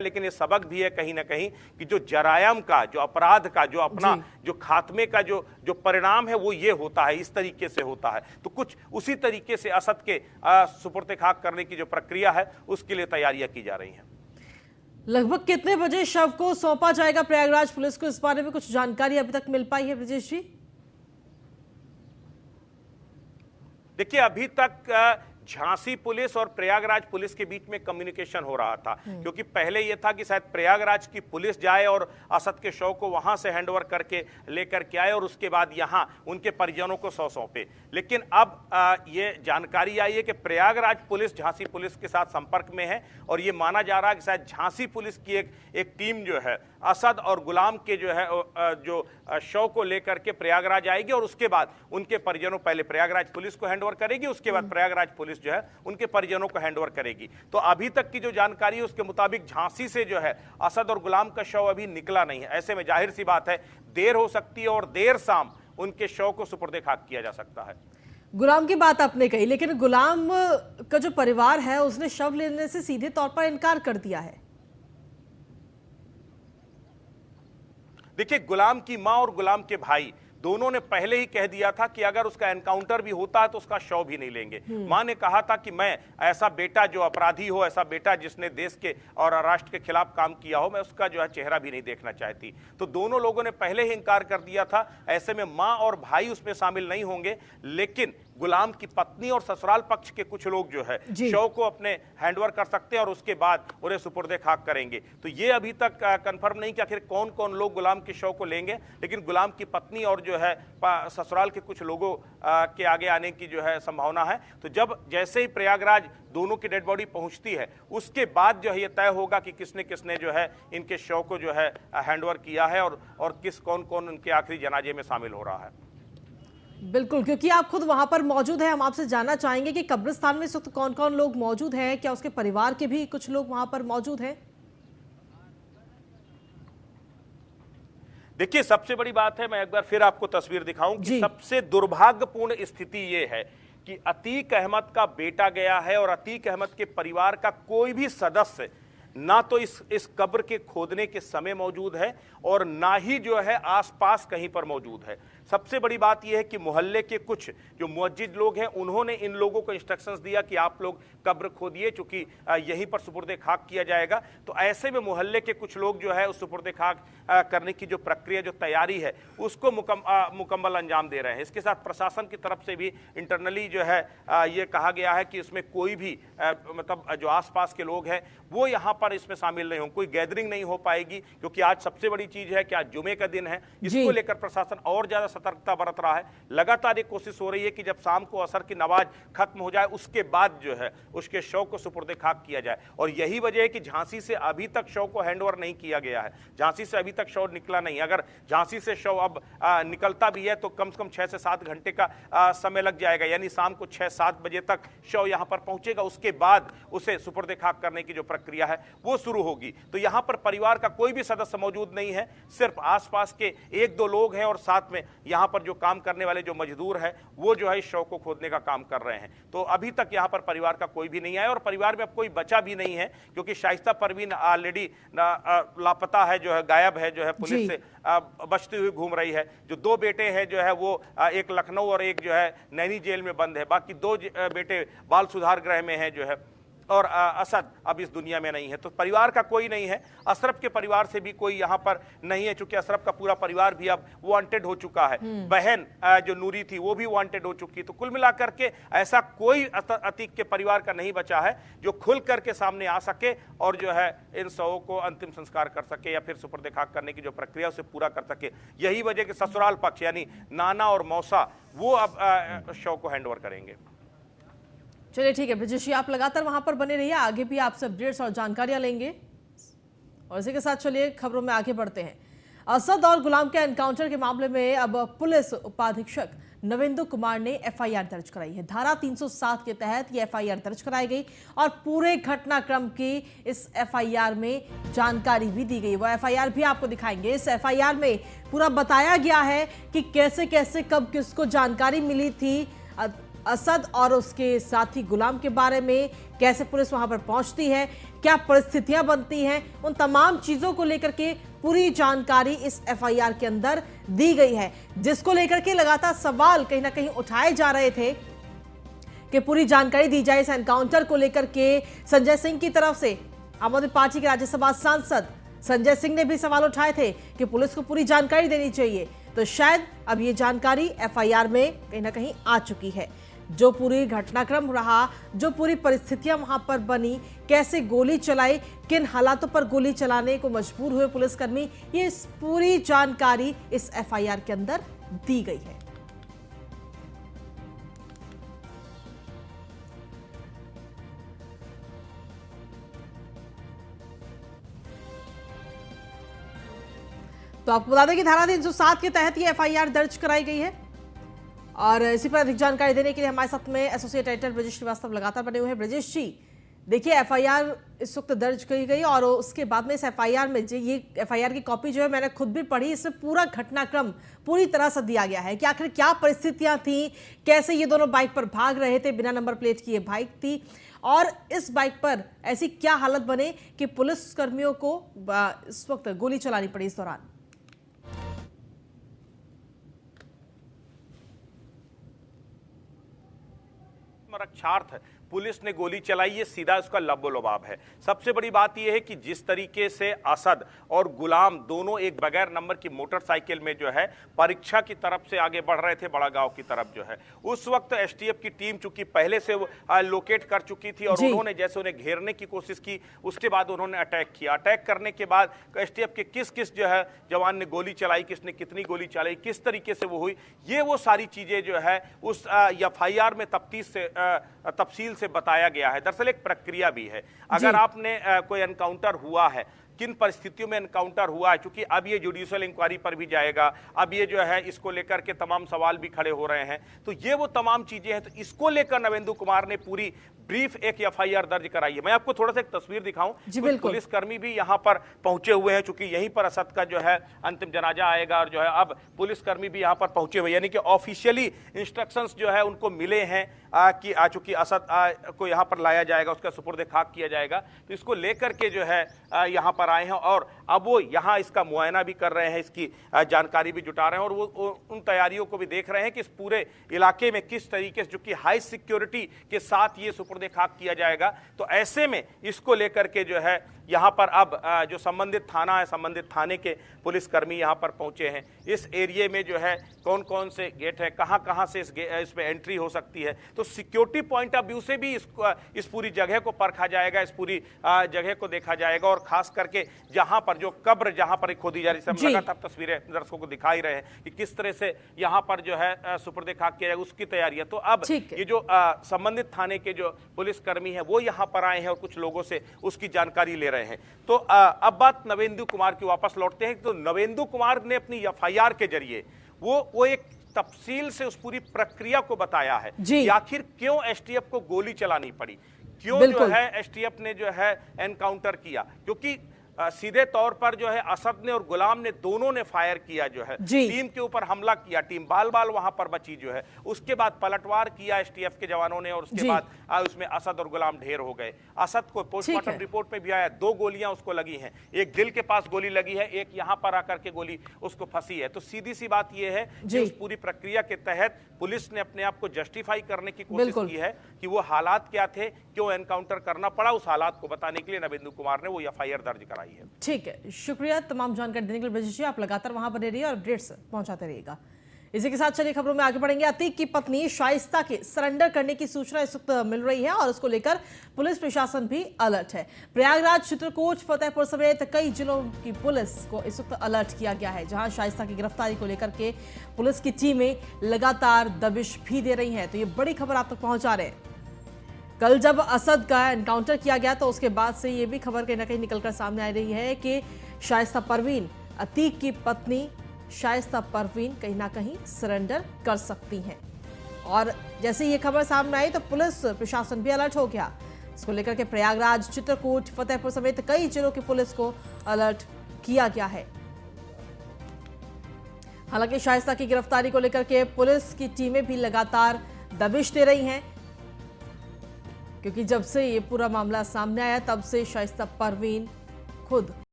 लेकिन ये सबक भी है कहीं ना कहीं कि जो जरायम का, जो अपराध का, जो अपना जो खात्मे का जो परिणाम है वो ये होता है, इस तरीके से होता है। तो कुछ उसी तरीके से असद के सुपुर्द खाक करने की जो प्रक्रिया है उसके लिए तैयारियां की जा रही हैं। लगभग कितने बजे शव को सौंपा जाएगा प्रयागराज पुलिस को, इस बारे में कुछ जानकारी अभी तक मिल पाई है ब्रजेश जी? देखिए, अभी तक झांसी पुलिस और प्रयागराज पुलिस के बीच में कम्युनिकेशन हो रहा था, क्योंकि पहले यह था कि शायद प्रयागराज की पुलिस जाए और असद के शव को वहां से हैंडओवर करके लेकर के आए और उसके बाद यहां उनके परिजनों को शव सौंपे। लेकिन अब ये जानकारी आई है कि प्रयागराज पुलिस झांसी पुलिस के साथ संपर्क में है और ये माना जा रहा है कि शायद झांसी पुलिस की एक टीम जो है असद और गुलाम के जो है जो शव को लेकर के प्रयागराज आएगी और उसके बाद उनके परिजनों, पहले प्रयागराज पुलिस को हैंडओवर करेगी, उसके बाद प्रयागराज पुलिस जो है उनके परिजनों को हैंडओवर करेगी। तो अभी तक की जो जानकारी है उसके मुताबिक झांसी से जो है असद और गुलाम का शव अभी निकला नहीं है। ऐसे में जाहिर सी बात है देर हो सकती है और देर शाम उनके शव को सुपुर्द खाक किया जा सकता है। गुलाम की बात आपने कही, लेकिन गुलाम का जो परिवार है उसने शव लेने से सीधे तौर पर इनकार कर दिया है। देखिए, गुलाम की मां और गुलाम के भाई दोनों ने पहले ही कह दिया था कि अगर उसका एनकाउंटर भी होता है तो उसका शव भी नहीं लेंगे। मां ने कहा था कि मैं ऐसा बेटा जो अपराधी हो, ऐसा बेटा जिसने देश के और राष्ट्र के खिलाफ काम किया हो, मैं उसका जो है चेहरा भी नहीं देखना चाहती। तो दोनों लोगों ने पहले ही इंकार कर दिया था। ऐसे में मां और भाई उसमें शामिल नहीं होंगे, लेकिन गुलाम की पत्नी और ससुराल पक्ष के कुछ लोग जो है शव को अपने हैंडओवर कर सकते हैं और उसके बाद उन्हें सुपुर्द खाक करेंगे। तो ये अभी तक कंफर्म नहीं कि आखिर कौन कौन लोग गुलाम के शव को लेंगे, लेकिन गुलाम की पत्नी और जो है ससुराल के कुछ लोगों के आगे आने की जो है संभावना है। तो जब जैसे ही प्रयागराज दोनों की डेड बॉडी पहुंचती है उसके बाद जो है ये तय होगा कि किसने किसने जो है इनके शव को जो है हैंडओवर किया है और किस कौन कौन उनके आखिरी जनाजे में शामिल हो रहा है। बिल्कुल, क्योंकि आप खुद वहां पर मौजूद हैं, हम आपसे जानना चाहेंगे कि कब्रिस्तान में इस वक्त कौन कौन लोग मौजूद हैं, क्या उसके परिवार के भी कुछ लोग वहां पर मौजूद हैं? देखिए, सबसे बड़ी बात है, मैं एक बार फिर आपको तस्वीर दिखाऊं कि सबसे दुर्भाग्यपूर्ण स्थिति यह है कि अतीक अहमद का बेटा गया है और अतीक अहमद के परिवार का कोई भी सदस्य ना तो इस कब्र के खोदने के समय मौजूद है और ना ही जो है आसपास कहीं पर मौजूद है। सबसे बड़ी बात यह है कि मोहल्ले के कुछ जो मुअज्जिज लोग हैं उन्होंने इन लोगों को इंस्ट्रक्शंस दिया कि आप लोग कब्र खोदिए, चूंकि यहीं पर सुपुर्द खाक किया जाएगा। तो ऐसे में मोहल्ले के कुछ लोग जो है उस सुपुर्द खाक करने की जो प्रक्रिया, जो तैयारी है उसको मुकम्मल अंजाम दे रहे हैं। इसके साथ प्रशासन की तरफ से भी इंटरनली जो है ये कहा गया है कि इसमें कोई भी मतलब जो आसपास के लोग हैं वो यहाँ पर इसमें शामिल नहीं हो, कोई गैदरिंग नहीं हो पाएगी, क्योंकि आज सबसे बड़ी चीज है कि आज जुमे का दिन है। इसको लेकर प्रशासन और ज्यादा सतर्कता बरत रहा है। लगातार एक कोशिश हो रही है कि जब शाम को असर की नमाज खत्म हो जाए उसके बाद जो है उसके शव को सुपुर्द खाक किया जाए। और यही वजह है कि झांसी से अभी तक शव को हैंडओवर नहीं किया गया है। झांसी से अभी तक शव निकला नहीं। अगर झांसी से शव अब निकलता भी है तो कम से कम 6 से 7 घंटे का समय लग जाएगा, यानी शाम को 6-7 बजे तक शव यहां पर पहुंचेगा। उसके बाद उसे सुपुर्द खाक करने की जो प्रक्रिया है वो शुरू होगी। तो यहां पर परिवार का कोई भी सदस्य मौजूद नहीं है, सिर्फ आसपास के 1-2 लोग हैं और साथ में यहां पर जो काम करने वाले जो मजदूर हैं वो जो है शव को खोदने का काम कर रहे हैं। तो अभी तक यहां पर परिवार का कोई भी नहीं आया और परिवार में अब कोई बचा भी नहीं है, क्योंकि शाइस्ता परवीन ऑलरेडी लापता है, जो है गायब है, जो है पुलिस से बचती हुई घूम रही है। जो 2 बेटे हैं जो है वो एक लखनऊ और एक जो है नैनी जेल में बंद है, बाकी 2 बेटे बाल सुधार गृह में है जो है, और असद अब इस दुनिया में नहीं है। तो परिवार का कोई नहीं है। अशरफ के परिवार से भी कोई यहाँ पर नहीं है, क्योंकि अशरफ का पूरा परिवार भी अब वांटेड हो चुका है। बहन जो नूरी थी वो भी वांटेड हो चुकी। तो कुल मिलाकर के ऐसा कोई अतीक के परिवार का नहीं बचा है जो खुल करके सामने आ सके और जो है इन शवों को अंतिम संस्कार कर सके या फिर सुपुर्द खाक करने की जो प्रक्रिया उसे पूरा कर सके। यही वजह कि ससुराल पक्ष यानी नाना और मौसा वो अब शव को हैंडओवर करेंगे। चलिए ठीक है ब्रजेश जी, आप लगातार वहां पर बने रहिए, आगे भी आपसे अपडेट्स और जानकारियां लेंगे। और इसी के साथ चलिए खबरों में आगे बढ़ते हैं। असद और गुलाम के एनकाउंटर के मामले में अब पुलिस उपाधीक्षक नवेंदु कुमार ने एफआईआर दर्ज कराई है। धारा 307 के तहत ये एफआईआर दर्ज कराई गई और पूरे घटनाक्रम की इस एफआईआर में जानकारी भी दी गई। वो एफआईआर भी आपको दिखाएंगे। इस एफआईआर में पूरा बताया गया है कि कैसे कैसे कब किसको जानकारी मिली थी असद और उसके साथी गुलाम के बारे में, कैसे पुलिस वहां पर पहुंचती है, क्या परिस्थितियां बनती हैं, उन तमाम चीजों को लेकर के पूरी जानकारी इस एफआईआर के अंदर दी गई है, जिसको लेकर के लगातार सवाल कहीं ना कहीं उठाए जा रहे थे कि पूरी जानकारी दी जाए इस एनकाउंटर को लेकर के। संजय सिंह की तरफ से आम आदमी पार्टी के राज्यसभा सांसद संजय सिंह ने भी सवाल उठाए थे कि पुलिस को पूरी जानकारी देनी चाहिए। तो शायद अब ये जानकारी एफआईआर में कहीं ना कहीं आ चुकी है। जो पूरी घटनाक्रम रहा, जो पूरी परिस्थितियां वहां पर बनी, कैसे गोली चलाई, किन हालातों पर गोली चलाने को मजबूर हुए पुलिसकर्मी, ये पूरी जानकारी इस एफआईआर के अंदर दी गई है। तो आपको बता दें कि धारा 307 के तहत ये एफआईआर दर्ज कराई गई है। और इसी पर अधिक जानकारी देने के लिए हमारे साथ में एसोसिएट एडिटर ब्रजेश श्रीवास्तव लगातार बने हुए हैं। ब्रजेश जी, देखिए एफआईआर इस वक्त दर्ज की गई और उसके बाद में इस एफआईआर में ये एफआईआर की कॉपी जो है मैंने खुद भी पढ़ी, इसमें पूरा घटनाक्रम पूरी तरह से दिया गया है कि आखिर क्या परिस्थितियां थी, कैसे ये दोनों बाइक पर भाग रहे थे, बिना नंबर प्लेट की ये बाइक थी, और इस बाइक पर ऐसी क्या हालत बने कि पुलिस कर्मियों को इस वक्त गोली चलानी पड़ी इस दौरान। रक्षार्थ पुलिस ने गोली चलाई, ये सीधा उसका लबोलबाब है। सबसे बड़ी बात यह है कि जिस तरीके से असद और गुलाम दोनों एक बगैर नंबर की मोटरसाइकिल में जो है परीक्षा की तरफ से आगे बढ़ रहे थे, बड़ा गांव की तरफ जो है, उस वक्त एसटीएफ की टीम चूंकि पहले से लोकेट कर चुकी थी और उन्होंने जैसे उन्हें घेरने की कोशिश की, उसके बाद उन्होंने अटैक किया। अटैक करने के बाद एसटीएफ के किस किस जो है जवान ने गोली चलाई, किसने कितनी गोली चलाई, किस तरीके से वो हुई, ये वो सारी चीजें जो है उस एफआईआर में तफसील से बताया गया है। दरअसल एक प्रक्रिया भी है। अगर आपने कोई एनकाउंटर हुआ है, किन परिस्थितियों में एनकाउंटर हुआ है, क्योंकि अब ये जुडिशियल इंक्वायरी पर भी जाएगा, अब ये जो है इसको लेकर के तमाम सवाल भी खड़े हो रहे हैं, तो ये वो तमाम चीजें हैं। तो इसको लेकर नवेंदु कुमार ने पूरी ब्रीफ एक एफआईआर दर्ज कराई है। मैं आपको थोड़ा सा एक तस्वीर दिखाऊं। कुछ पुलिसकर्मी भी यहां पर पहुंचे हुए हैं, चूंकि यहीं पर असद का जो है अंतिम जनाजा आएगा और जो है अब पुलिसकर्मी भी यहां पर पहुंचे हुए, यानी कि ऑफिशियली इंस्ट्रक्शंस जो है उनको मिले हैं कि चूंकि असद को यहां पर लाया जाएगा, उसका सुपुर्द खाक किया जाएगा, तो इसको लेकर के जो है यहां पर आए हैं और अब वो यहां इसका मुआयना भी कर रहे हैं, इसकी जानकारी भी जुटा रहे हैं और वो उन तैयारियों को भी देख रहे हैं कि इस पूरे इलाके में किस तरीके से, जो कि हाई सिक्योरिटी के साथ ये सुपुर्द खाक किया जाएगा। तो ऐसे में इसको लेकर के जो है यहां पर अब जो संबंधित थाना है, संबंधित थाने के पुलिसकर्मी यहां पर पहुंचे हैं। इस एरिया में जो है कौन कौन से गेट है, कहां कहां से इसमें एंट्री हो सकती है, तो सिक्योरिटी पॉइंट ऑफ व्यू से भी इस पूरी जगह को परखा जाएगा, इस पूरी जगह को देखा जाएगा। और खास करके जहां पर जो कब्र जहां पर खोदी जा रही है, लगातार तस्वीरें दर्शकों को दिखा ही रहे हैं कि किस तरह से यहां पर जो है सुपुर्द खाक किया जाएगा, उसकी तैयारी है। तो अब ये जो संबंधित थाने के जो पुलिसकर्मी है वो यहां पर आए हैं और कुछ लोगों से उसकी जानकारी ले रहे हैं। तो अब बात नवेंदु कुमार की वापस लौटते हैं। तो नवेंदु कुमार ने अपनी एफआईआर के जरिए वो एक तफसील से उस पूरी प्रक्रिया को बताया है कि आखिर क्यों एसटीएफ को गोली चलानी पड़ी, क्यों जो है एसटीएफ ने जो है एनकाउंटर किया, क्योंकि सीधे तौर पर जो है असद ने और गुलाम ने दोनों ने फायर किया, जो है टीम के ऊपर हमला किया, टीम बाल बाल वहां पर बची जो है, उसके बाद पलटवार किया एसटीएफ के जवानों ने और उसके बाद उसमें असद और गुलाम ढेर हो गए। असद को पोस्टमार्टम रिपोर्ट में भी आया 2 गोलियां उसको लगी हैं, एक दिल के पास गोली लगी है, एक यहां पर आकर के गोली उसको फंसी है। तो सीधी सी बात यह है कि उस पूरी प्रक्रिया के तहत पुलिस ने अपने आप को जस्टिफाई करने की कोशिश की है कि वो हालात क्या थे, क्यों एनकाउंटर करना पड़ा, उस हालात को बताने के लिए नवेंदु कुमार ने वो एफआईआर दर्ज कराई। ठीक है, शुक्रिया तमाम जानकारी देने के लिए ब्रजेश जी। आप लगातार वहां बने रहिए और अपडेट्स पहुंचाते रहिएगा। इसी के साथ चलिए खबरों में आगे बढ़ेंगे। अतीक की पत्नी शाइस्ता के सरेंडर करने की सूचना इस वक्त मिल रही है और उसको लेकर पुलिस प्रशासन भी अलर्ट है। प्रयागराज, चित्रकूट, फतेहपुर समेत कई जिलों की पुलिस को इस वक्त अलर्ट किया गया है, जहां शाइस्ता की गिरफ्तारी को लेकर के पुलिस की टीमें लगातार दबिश भी दे रही हैं। तो ये बड़ी खबर आप तक पहुंचा रहे हैं। कल जब असद का एनकाउंटर किया गया तो उसके बाद से ये भी खबर कहीं ना कहीं निकलकर सामने आ रही है कि शाइस्ता परवीन, अतीक की पत्नी शाइस्ता परवीन कहीं ना कहीं सरेंडर कर सकती हैं। और जैसे ये खबर सामने आई तो पुलिस प्रशासन भी अलर्ट हो गया। इसको लेकर के प्रयागराज, चित्रकूट, फतेहपुर समेत कई जिलों की पुलिस को अलर्ट किया गया है। हालांकि शाइस्ता की गिरफ्तारी को लेकर के पुलिस की टीमें भी लगातार दबिश दे रही हैं। क्योंकि जब से ये पूरा मामला सामने आया तब से शाइस्ता परवीन खुद